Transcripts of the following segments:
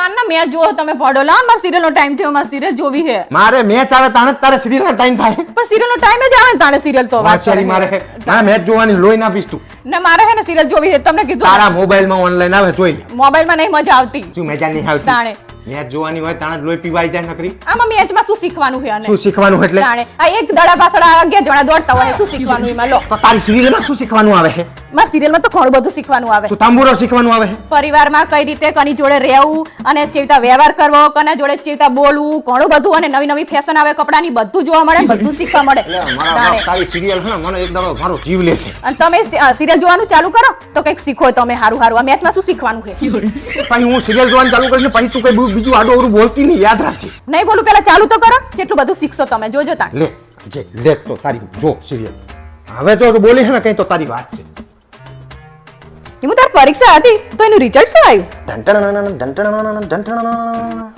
ચાર ના મેચ જોવો તમે પડો લા માર સિરિયલ નો ટાઈમ થયો માર સિરિયલ જોવી હે મારે મેચ આવે તાણે તારે સિરિયલ નો ટાઈમ થાય પણ સિરિયલ નો ટાઈમ જ આવે ને તાણે સિરિયલ તો વાત વાછડી મારે ના મેચ જોવાની લોહી ના પીસ તું ને મારે હે ને સિરિયલ જોવી હે તમને કીધું તારા મોબાઈલ માં ઓનલાઈન આવે જોઈ મોબાઈલ માં નહીં મજા આવતી શું મજા નહીં આવતી તાણે મેચ જોવાની હોય તાણે લોહી પીવાઈ જાય નકરી આમાં મેચમાં શું શીખવાનું છે આને શું શીખવાનું એટલે તાણે આ એક દડા પાછળ 11 જણા દોડતા હોય શું શીખવાનું એમાં લો તો તારી સિરિયલ માં શું શીખવાનું આવે છે માર સિરિયલ માં તો ઘણું બધું શીખવાનું આવે શું તાંબુરો શીખવાનું આવે છે પરિવારમાં કઈ રીતે કની જોડે રહેવું અને ચેવતા વ્યવહાર કરવો કના જોડે ચેવતા બોલવું ઘણું બધું અને નવી નવી ફેશન આવે કપડાની બધું જોવા મળે બધું શીખવા મળે મારા બાપ તારી સિરિયલ હે મને એક દાડો મારો જીવ લેશે અને તમે સિરિયલ જોવાનું ચાલુ કરો તો કઈક શીખો તમે હારું હારું આ મેચમાં શું શીખવાનું છે પછી હું સિરિયલ જોવાનું ચાલુ કરીશ ને પછી તું કઈ બીજું આડો અવરું બોલતી નહીં યાદ રાખજે નહીં બોલું પેલા ચાલુ તો કરો જેટલું બધું શીખશો તમે જોજો તા લે જે લે તો તારી જો સિરિયલ હવે જો બોલી છે ને કઈ તો તારી વાત છે હું તાર પરીક્ષા હતી તો એનું રિઝલ્ટ શું આવ્યું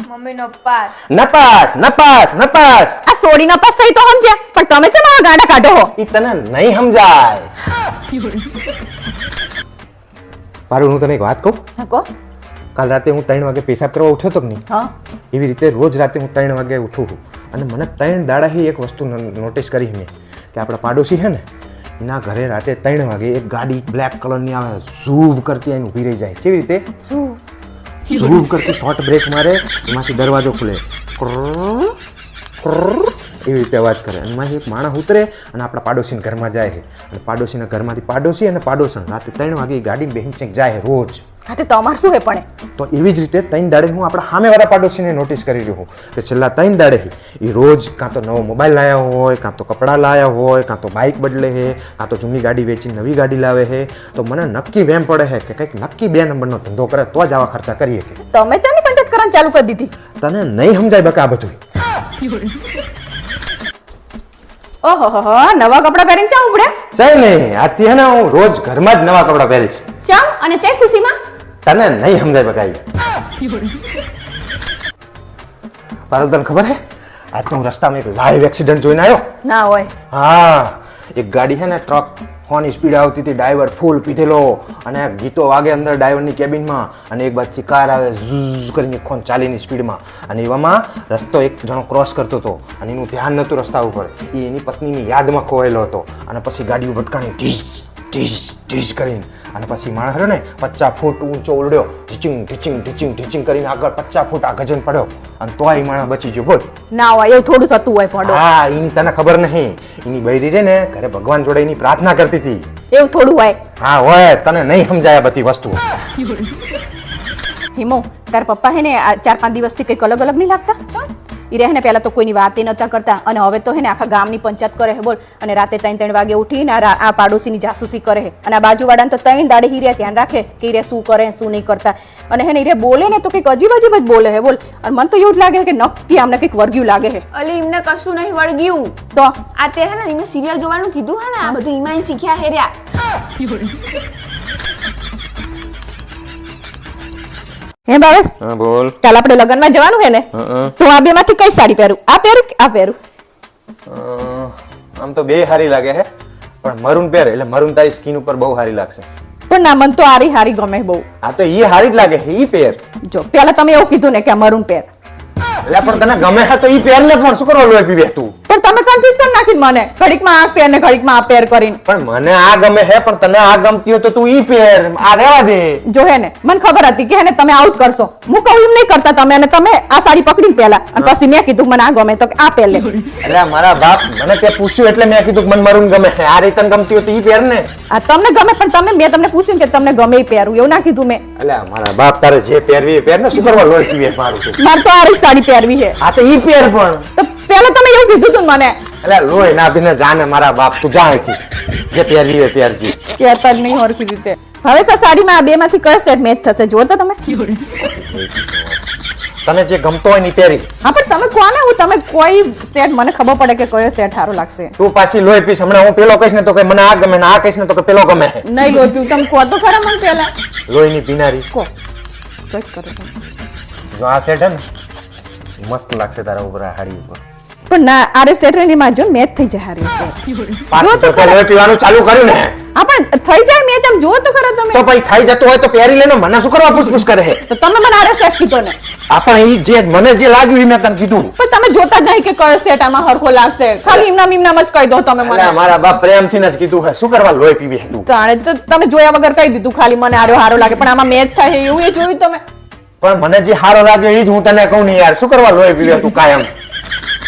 મમ્મી નો પાસ નપાસ નપાસ નપાસ આ સોડી ના પાસ થઈ તો સમજ્યા પણ તમે ચમ આવા ગાડા કાઢો હો ઈ તને નહીં સમજાય પારું હું તને એક વાત કહું હકો કાલ રાતે હું 3 વાગે પેશાબ કરવા ઉઠ્યો તો કે નહીં હા એવી રીતે રોજ રાતે હું 3 વાગે ઉઠું છું અને મને 3 દાડાથી એક વસ્તુ નોટિસ કરી મેં કે આપણા પાડોશી છે ને એના ઘરે રાતે 3 વાગે એક ગાડી બ્લેક કલરની આવે ઝૂમ કરતી આઈને ઊભી રહી જાય કેવી રીતે ઝૂમ કરતી શોર્ટ બ્રેક મારે એમાંથી દરવાજો ખુલે એવી રીતે અવાજ કરે અને એમાંથી એક માણસ ઉતરે અને આપણા પાડોશીના ઘરમાં જાય છે અને પાડોશીના ઘરમાંથી પાડોશી અને પાડોશન રાતે 3 વાગે ગાડી બેહીને ચેક જાય રોજ હા તે તમાર શું હે પણ તો એવી જ રીતે 3 દાડે હું આપણા સામેવાળા પાડોશીને નોટિસ કરી રહ્યો હું કે છેલ્લા 3 દાડે એ રોજ કાં તો નવો મોબાઈલ લાવ્યા હોય કાં તો કપડાં લાવ્યા હોય કાં તો બાઇક બદલે છે કાં તો જૂની ગાડી વેચી નવી ગાડી લાવે છે તો મને નક્કી વેમ પડે છે કે કંઈક નક્કી 2 નંબરનો ધંધો કરે તો જ આવા ખર્ચા કરીએ કે તમે ચાની પંચાયત કરવાનું ચાલુ કરી દીધી તને નહીં સમજાય બકા બધું ઓહો હો હો નવા કપડા પહેરીને ચા ઉપડે ચાલ નહીં આથી હે ને હું રોજ ઘરમાં જ નવા કપડાં પહેરીશ ચા અને ચા ખુશીમાં તને નહીં સમજાય બકાઈ પારલ તને ખબર હે આજ તો હું રસ્તામાં એક લાઈવ એક્સિડન્ટ જોઈને આવ્યો ના હોય હા એક ગાડી છે ને ટ્રક ફોન સ્પીડ આવતી હતી ડ્રાઈવર ફૂલ પીધેલો અને ગીતો વાગે અંદર ડ્રાઈવરની કેબિનમાં અને એક બાજુથી કાર આવે ઝૂઝ કરીને ખોન ચાલીની સ્પીડમાં અને એવામાં રસ્તો એક જણો ક્રોસ કરતો હતો અને એનું ધ્યાન નહોતું રસ્તા ઉપર એ એની પત્નીની યાદમાં ખોવાયેલો હતો અને પછી ગાડીઓ ભટકાણી ઢીસ ઢીસ ઢીસ કરીને અને પછી માણસ રહ્યો ને 50 ફૂટ ઊંચો ઉડ્યો ઢીચિંગ ઢીચિંગ ઢીચિંગ ઢીચિંગ કરીને આગળ 50 ફૂટ આ ગજન પડ્યો અને તોય એ માણસ બચી ગયો બોલ ના હોય એવું થોડું થતું હોય પડો હા એની તને ખબર નહીં એની બૈરી રે ને ઘરે ભગવાન જોડે એની પ્રાર્થના કરતી હતી એવું થોડું હોય હા હોય તને નહીં સમજાય આ બધી વસ્તુ હિમો તાર પપ્પા હે ને 4-5 દિવસથી કંઈક અલગ અલગ નહીં લાગતા ઈ રહે ને પહેલા તો કોઈની વાત નતા કરતા અને હવે તો હે ને આખા ગામની પંચાયત કરે હે બોલ અને રાતે 3 વાગે ઉઠીને આ પાડોશીની જાસૂસી કરે હે અને આ બાજુવાળાને તો 3 દાડે હીરે ધ્યાન રાખે કે હીરે શું કરે શું નહીં કરતા અને હે ને હીરે બોલે ને તો કંઈક અજીબ અજીબ જ બોલે હે બોલ અને મને તો એવું જ લાગે કે નક્કી આમને કંઈક વર્ગ્યું લાગે હે અલી એમને કશું નહીં વળગ્યું તો આ તે હે ને એમને સિરિયલ જોવાનું કીધું હે ને આ બધું ઈમાન શીખ્યા હે રહ્યા હે બાવેશ હા બોલ ચાલ આપણે લગનમાં જવાનું હે ને તો આ બે માંથી કઈ સાડી પહેરું આ પહેરું કે આ પહેરું આમ તો બે હારી લાગે છે પણ મરૂન પહેર એટલે મરૂન તારી સ્કિન ઉપર બહુ હારી લાગશે પણ ના મને તો આરી હારી ગમે બહુ આ તો ઈ હારી જ લાગે છે ઈ પહેર જો પેલા તમે એવું કીધું ને કે મરૂન પહેર એટલે પણ તને ગમે છે તો ઈ પહેર ને પણ શું કરવા લોહી પીવે તું પણ તમે કન્ફ્યુઝ કરી નાખી મને ઘડીકમાં આ પહેર ને ઘડીકમાં આ પહેર કરીને પણ મને આ ગમે છે પણ તને આ ગમતી હોય તો તું ઈ પહેર આ રહેવા દે જો હે ને મને ખબર હતી કે હે ને તમે આવું જ કરશો હું કહું એમ નહીં કરતા તમે અને તમે આ સાડી પકડીને પહેલા અને પછી મેં કીધું મને આ ગમે તો આ પહેર લે એટલે મારા બાપ મને તે પૂછ્યું એટલે મેં કીધું કે મને મરૂન ગમે છે આ રીતે ગમતી હોય તો ઈ પહેર ને આ તમને ગમે પણ મેં તમને પૂછ્યું કે તમને ગમે એ પહેરું એવું ના કીધું મેં એટલે મારા બાપ તારે જે પહેરવી એ પહેર ને શું કરવા લોહી પીવે મારું તું મારે તો આરી સાડી પહેરવી છે આ તો ઈ પહેર પણ તો પેલા તમે એવું કીધું તું મને એટલે લોહી ના પીને જાને મારા બાપ તું જા અહીંથી જે પહેરવી હોય પહેરજી કહેતા જ નહીં ઓળખી રીતે હવે સા સાડીમાં આ બે માંથી કયો સેટ મેચ થશે જો તો તમે તને જે ગમતો હોય ની પહેરી હા પણ તમે કોને હું તમે કોઈ સેટ મને ખબર પડે કે કયો સેટ સારો લાગશે તું પાછી લોહી પીશ હમણાં હું પેલો કહીશ ને તો કે મને આ ગમે ને આ કહીશ ને તો કે પેલો ગમે નહીં લોહી પીવું તમે કહો તો ખરા મને પેલા લોહીની પીનારી કહો ચોઈસ કરો તમે જો આ સેટ હે ને મસ્ત લાગશે તારા ઉપર આ હાડી ઉપર પણ ના આરે સેટ રેની માં જો મેચ થઈ જાય હારી છે પાછું તો લોહી પીવાનું ચાલુ કર્યું ને હા પણ થઈ જાય મેં તમે જો તો ખરો તમે તો ભાઈ થઈ જતું હોય તો પહેરી લેનો, મને શું કરવા પૂછપૂછ કરે છે? તો તમે મને આરે સેટ કીધો ને આપણ ઈ જે મને જે લાગ્યું ઈ મેં તને કીધું. પણ તમે જોતા જ નહીં કે કયો સેટ આમાં હરખો લાગશે. ખાલી ઇમનામ જ કહી દો તમે મને. અલા, મારા બાપ પ્રેમથી જ કીધું હે, શું કરવા લોહી પીવી હે તું? તાણે તો તમે જોયા વગર કહી દીધું ખાલી મને આરો હારો લાગે, પણ આમાં મેચ થાય છે એવું એ જોયું તમે? પણ મને જે હારો લાગ્યો ઈ જ હું તને કહું ને યાર, શું કરવા લોહી પીવે તું કાયમ?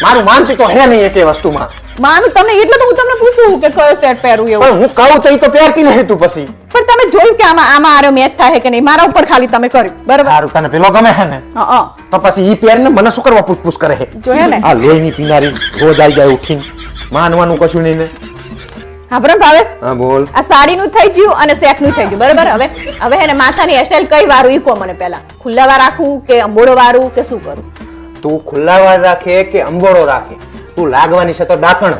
મારું માનતી તો હે નહીં એકે વસ્તુમાં. માનું તમને એટલે તો હું તમને પૂછું કે કયો સેટ પહેરું એવું. પણ હું કહું તો ઈ તો પહેરતી નહીં તું પછી. પણ તમે જોયું કે આમાં આરો મેચ થાય કે નહીં? મારા ઉપર ખાલી તમે કર્યું બરાબર. હારું તને પેલો ગમે હે ને? હા તો પછી ઈ પહેરને મને શું કરવા પૂછપૂછ કરે હે? જોયા ને? આ લોહીની પીનારી રોજ આવી જાય ઉઠીને, માનવાનું કશું નહીં ને. હા બરાબર ભાવેશ, હા બોલ. આ સાડીનું થઈ ગયું અને સેટનું થઈ ગયું બરાબર. હવે હે ને માથાની હેરસ્ટાઈલ કઈ વારું ઈ કહો મને પહેલા. ખુલ્લા વાર રાખું કે અંબોડો વારું કે શું કરું? તું ખુલ્લા વાર રાખે કે અંબોળો રાખે, તું લાગવાની છે તો ડાકણ.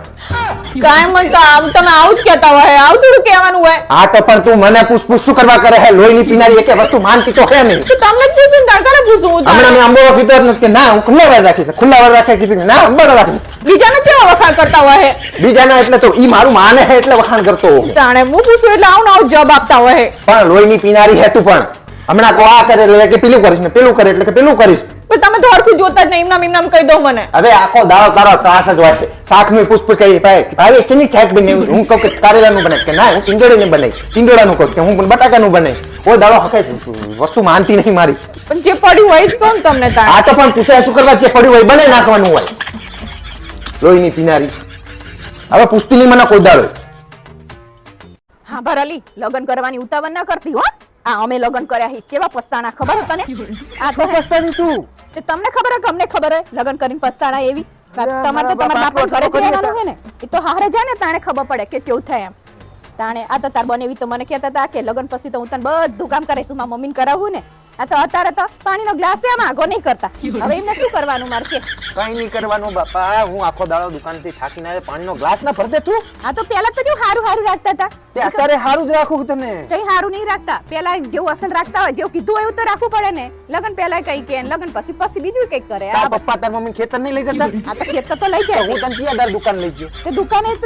કાંઈ મન તો તમે આવું જ કહેતા હોય, આવું થોડું કહેવાનું હોય. આ તો પણ તું મને પૂછપૂછ શું કરવા કરે હે? લોહીની પીનારી એકે વસ્તુ માનતી તો હે નહીં. તો તમને જ પૂછું ને તડકાને પૂછું હું હમણાં મેં અંબોળો કીધો જ નથી કે ના હું ખુલ્લા વાર રાખીશ, ખુલ્લા વાર રાખે કીધું કે ના અંબોળો રાખીશ. બીજાને કેવા વખાણ કરતા હોય હે? બીજાના એટલે તો ઈ મારું માને હે એટલે વખાણ કરતો હોઉં. તાણે હું પૂછું એટલે આવું ને આવું જવાબ આપતા હોય હે. પણ લોહીની પીનારી હે તું પણ. હમણાં કો આ કરે એટલે કે પેલું કરીશ ને પેલું કરે એટલે કે પેલું કરીશ. પણ તમે તો હરખું જોતા જ નહીં, ઇમનામ કહી દો મને. હવે આખો દાડો તારો ત્રાસ જ હોય છે. શાકનું પૂછપૂછ કરી ભાઈ કેની શાક બનાવ્યું? હું કહું કે કારેલાનું બને કે ના હું ટીંડોળીને બનાવી, ટીંડોળાનું કહું કે હું પણ બટાકાનું બનાવી. કોઈ દાડો હકે વસ્તુ માનતી નહીં મારી. પણ જે પડ્યું હોય જ કોણ તમને તાણે? આ તો પણ પૂછે શું કરવા જે પડ્યું હોય બને નાખવાનું હોય. લોહીની પીનારી હવે પૂછતી નહીં મને કોઈ દાડો. હા ભરાલી, લગ્ન કરવાની ઉતાવળ ના કરતી હો. આ અમે લગ્ન કર્યા હી કેવા પસ્તાણા ખબર તને? આ તો પસ્તાની તું તે તમને ખબર હે કે અમને ખબર હે લગ્ન કરીને પસ્તાણા એવી? તમારે તો તમારા બાપા ઘરે જવાનું હે ને, એ તો હારે જાય ને તાણે ખબર પડે કે કેવું થાય એમ. તાણે આ તો તાર બનેવી તો મને કહેતા હતા કે લગ્ન પછી તો હું તને બધું કામ કરીશ, મારા મમ્મીને કરાવું ને. આ તો અત્યારે તો પાણીનો ગ્લાસ એમ આગો નહીં કરતા. હવે એમને શું કરવાનું મારે કે? કઈ નહીં કરવાનું બાપા, હું આખો દાડો દુકાનથી થાકીને આવે પાણીનો ગ્લાસ ના ભર દે તું. આ તો પેલા તો કેવું હારું હારું રાખતા હતા. તે અત્યારે હારું જ રાખું તને. જઈ હારું નહીં રાખતા. પેલા જેવું અસલ રાખતા હોય, જેવું કીધું હોય એવું તો રાખવું પડે ને. લગન પેલા કઈ કે લગન પછી બીજું કઈક કરે. તાર પપ્પા તાર મમ્મી ખેતર નહીં લઈ જતા? આ તો ખેતર તો લઈ જાય. હું તને ચિયાદાર દુકાન લઈ ગયો. તે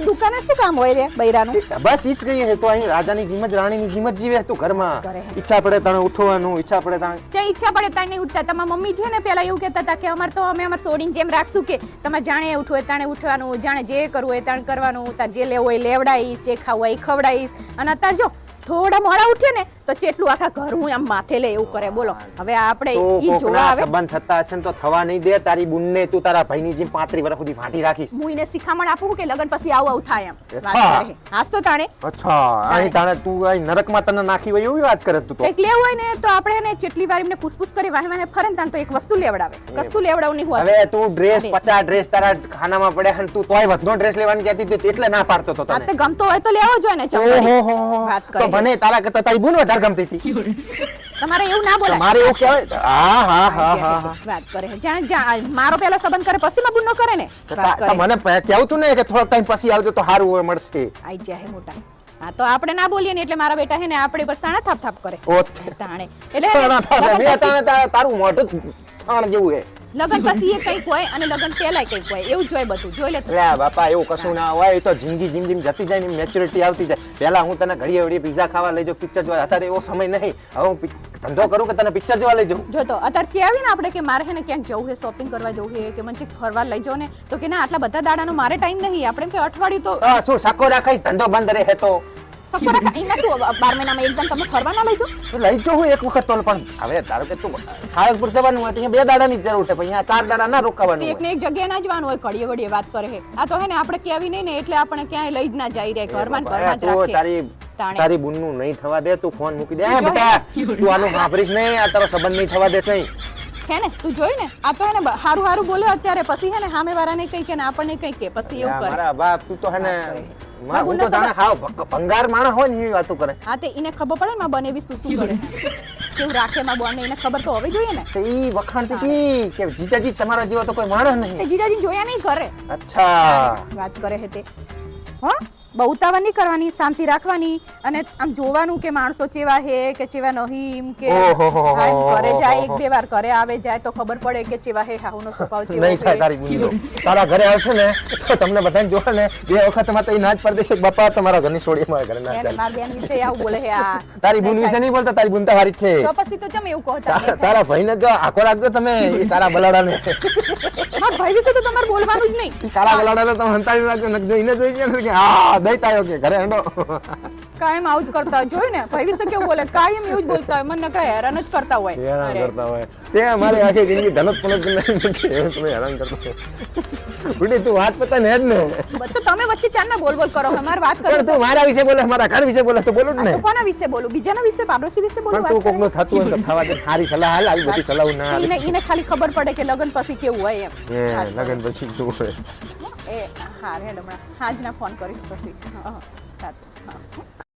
દુકાને શું કામ હોય રે બૈરાનું? બસ ઈ જ કહીએ હે તો અહીં રાજાની જીમ જ રાણીની જીમ જ જીવે તું ઘરમાં. ઈચ્છા પડે તાણે ઉઠવાનું, ઈચ્છા પડે તાણે જે ઈચ્છા પડે તાણે નહીં ઉઠતા. તમારા મમ્મી છે ને પેલા એવું કહેતા હતા કે અમાર તો અમે અમાર સોડીને જેમ રાખશું કે તમે જાણે ઉઠવું હોય તાણે ઉઠવાનું, જાણે જે કરવું હોય તાણે કરવાનું, તાર જે લેવું હોય લેવડાવીશ, જે ખાવું હોય ખવડાવીશ. અને અત્યારે જો થોડા મોડા ઉઠે ને તો જેટલું આખા ઘર હું આમ માથે લે એવું કરે. બોલો હવે આપણે ઈ જોવા આવે સંબંધ થતા હશે ને તો થવા નહીં દે. તારી બુનને તું તારા ભાઈની જેમ 35 વર્ષ સુધી ફાટી રાખીશ. હું એને શિખામણ આપું કે લગન પછી આવું થાય એમ વાત કરે. હાસ તો તાણે અચ્છા અહીં તાણે તું અહીં નરકમાં તને નાખી હોય એવી વાત કરે તું તો. એક લેવું હોય ને તો આપણે એને જેટલી વાર એમને પૂછપૂછ કરી વાહે વાહે ફરે ને તો એક વસ્તુ લેવડાવે. કશું લેવડાવું નહીં હોય. હવે તું ડ્રેસ 50 ડ્રેસ તારા ખાનામાં પડ્યા અને તું તોય વધનો ડ્રેસ લેવાની કહેતી હતી એટલે ના પાડતો તો તને. આ તે ગમતો હોય તો લેવો જોઈએ ને ચંપલ. વાત કરે તો મને તારા કરતા તારી બુન વધારે ગમતી હતી. તમારે એવું ના બોલાય. મારે એવું કહેવાય. હા વાત કરે જાણે મારો પેલા સંબંધ કરે પછી માં બુનનો કરે ને. વાત કરે મને કહેવું તું ને કે થોડો ટાઈમ પછી આવજો તો સારું હોય મળશે. આઈ જાય મોટા. હા તો આપણે ના બોલીએ ને એટલે મારા બેટા હે ને આપણે પર સાણા થાપ થાપ કરે. તાણે એટલે તારું મોઢું છાણ જેવું હે. લગન પછી એ કઈક હોય અને લગન પહેલા કઈક હોય એવું જોઈ બધું જોઈ લે. લે બાપા એવું કશું ના હોય. એ તો જિંદગી જેમ જેમ જતી જાય ને મેચ્યોરિટી આવતી જાય. પહેલા હું તને ઘડીએ ઘડીએ પીઝા ખાવા લઈ જાઉં, પિક્ચર જોવા. અત્યારે એવો સમય નહીં. હવે હું ધંધો કરું કે તને પિક્ચર જોવા લઈ જાઉં. જો તો અત્યારે કેવી ને આપણે કે મારે હે ને ક્યાંક જવું છે, શોપિંગ કરવા જવું છે કે મને ફરવા લઈ જાઓ ને તો કે ના આટલા બધા દાડાનો મારે ટાઈમ નહીં. આપણે કે અઠવાડિયું તો શું સકો રાખાઈશ ધંધો બંધ રહે તો સકો રાખા. એમાં શું 12 મહિનામાં એકદમ તમે ફરવા ના લઈ જાઓ? લઈ જાઉં એક વખત તો. પણ હવે ધારો કે તું સાળંગપુર જવાનું હોય તો અહીંયા 2 દાડાની જ જરૂર છે, પણ અહીંયા 4 દાડા ના રોકાવાનું એક ને એક જગ્યાએ ના જવાનું હોય. ઘડીએ વડીએ વાત કરે છે. આ તો હે ને આપણે કેવી નહીં ને એટલે આપણે ક્યાંય લઈ જ ના જાય રે. ઘરમાં જ તું રાખે. તારી બુનનું નહીં થવા દે. તું ફોન મૂકી દે બેટા. તું આનું વાપરીશ નહીં. આ તારો સંબંધ નહીં થવા દે તઈ હે ને તું જોઈ ને આ તો હે ને હારું હારું બોલે અત્યારે પછી હે ને સામે વાળાને કઈ કે ને આપણને કઈ કે પછી એવું કરે. મારા બાપ તું તો હે ને હું તો જાણે હાવ ભંગાર માણસ હોય ને એવી વાતો કરે. હા તે એને ખબર પડે ને માં બનેવી શું કરે કેવું રાખે માં બને એને ખબર તો હોવી જોઈએ ને. તો ઈ વખાણતી હતી કે જીજાજી તમારા જેવો તો કોઈ માણસ નહીં. તે જીજાજી જોયા નહીં કરે. અચ્છા વાત કરે હે તે. હા બહુ ઉતાવળ નહીં કરવાની, શાંતિ રાખવાની અને આમ જોવાનું કે માણસો ચેવા હે કે ચેવા નહીં, કે ઓહોહોહો. હા, એમ ઘરે જાય એક બે વાર ઘરે આવે જાય તો ખબર પડે કે ચેવા હે હાહુનો સ્વભાવ ચેવો નહીં થાય છે. તારી ગુંજો તારા ઘરે આવશે ને તો તમને બધાને જોવે ને બે વખત માં તો ઈ ના જ પડે છે કે બાપા તમારા ઘરની છોડી મારા ઘરે ના એને ચાલે. માર બેન વિશે આવું બોલે હે આ તારી બુન વિશે નહીં બોલતા, તારી બુન તો હારી જ છે. તો પછી તો ચમ એવું કહો તમે? તારા ભાઈને જો આખો રાખજો તમે, ઈ તારા બલાડાને મારા ભાઈ વિશે તો તમારે બોલવાનું જ નહીં. ઈ તારા બલાડાને તમે હંતાડી રાખજો ને, જો એને જોઈ જાય ને કે હા દઈ તાયો કે ઘરે હેંડો. કાયમ આવું જ કરતા હોય. જોયું ને ભાઈ વિશે કેવું બોલે, કાયમ એવું જ બોલતા હોય, મને નકરા હેરાન જ કરતા હોય. હેરાન અરે, કરતા હોય તે અમારી આખી જિંદગી ધનક પલક નહીં તમે હેરાન કરતા હોય. બુડી તું વાત પતા ને જ ને, તો તમે વચ્ચે ચાર ના બોલ બોલ કરો છો. મારે વાત પણ કરો તું મારા વિશે બોલે મારા ઘર વિશે બોલે તો બોલું જ ને. તો કોના વિશે બોલું? બીજાના વિશે, પાડોશી વિશે બોલું? પણ તું કોકનું થતું હોય તો થવા દે, સારી સલાહ હાલ, આવી બધી સલાહ ના હાલે. એને ખાલી ખબર પડે કે લગ્ન પછી કેવું હોય એમ. એ લગન પછી તું હોય એ હા રે હમણાં હાજના ફોન કરીશ પછી. હા, હા.